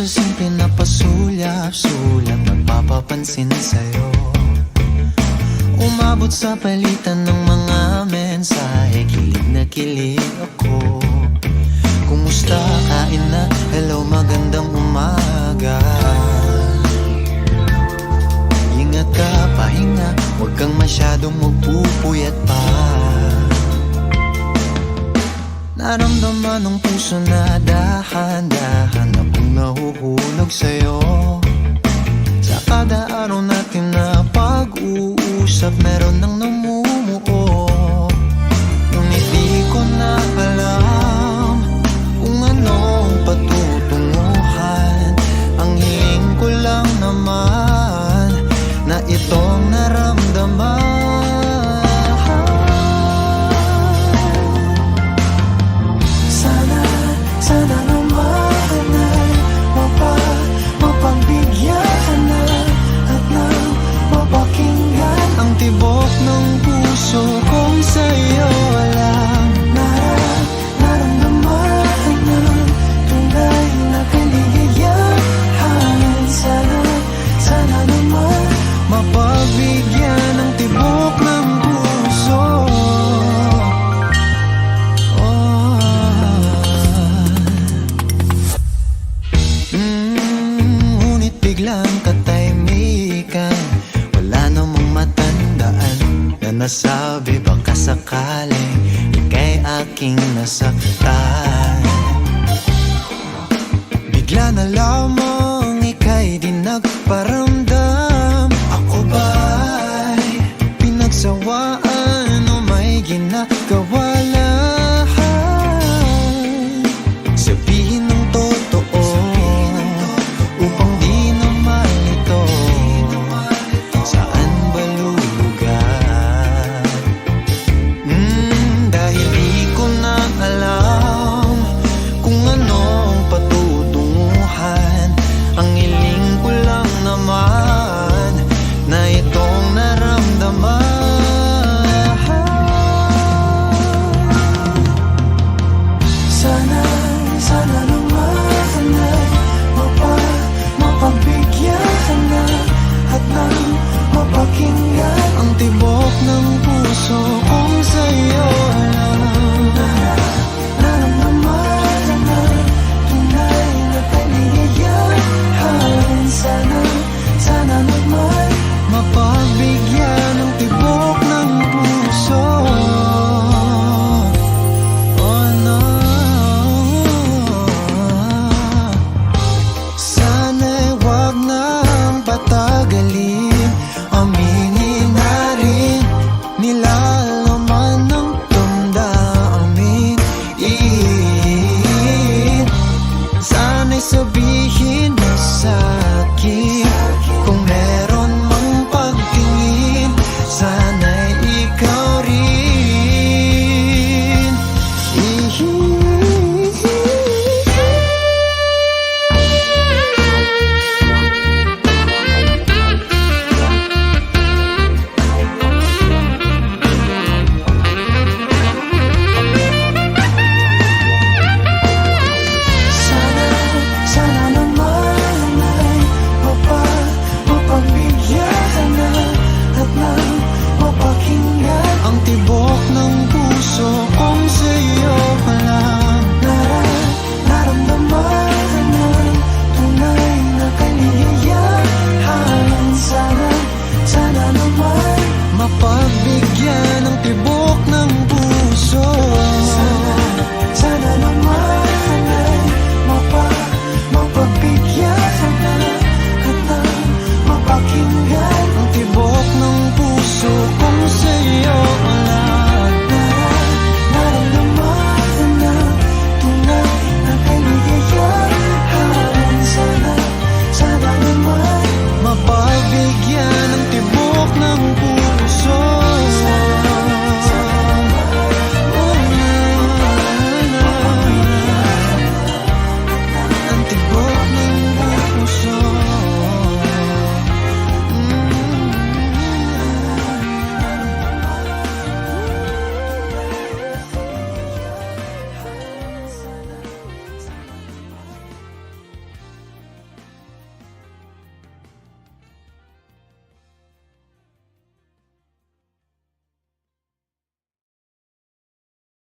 sa simple na pasulyap-sulyap, nagpapapansin sa'yo. Umabot sa palitan ng mga mensahe, kilig na kilig ako. Kumusta, kain na, hello, magandang umaga. Ingat ka, pahinga, huwag kang masyadong magpupuyat pa. Naramdaman ng puso na dahan-dahan na kung nahuhulog sa'yo. Sa kada araw natin na pag-uusap, meron nang namumuo. Ngunit di ko na alam kung anong patutunguhan. Ang hiling ko lang naman na itong naramdaman. Sana naman ay mapagbigyan na at nang mapakinggan ang tibok ng puso kong sa'yo lang. Naramdaman ng tunay na kaligayahan. Sana naman mapagbigyan ng tibok ng puso. Ngunit biglang katahimikan, wala namang matandaan na nasabi baka sakaling ika'y aking nasaktan. Bigla na lamang ika'y di nagparamdam. Ako ba'y pinagsawaan o may ginagawa lang? Sabihin ng totoo upang di na malito. Saan ba lulugar? Dahil di ko na alam kung anong patutunguhan. Ang hiling ko lang naman na itong naramdaman. Sana naman ay mapagbigyan na at nang mapakinggan ang tibok ng puso kong sa'yo lang. Naramdaman ng tunay na kaligayahan. Sana naman mapagbigyan ng tibok ng puso. Oh no, sana'y wag nang patagalin. Aminin na rin nilalaman ng damdamin. Sana'y sabihin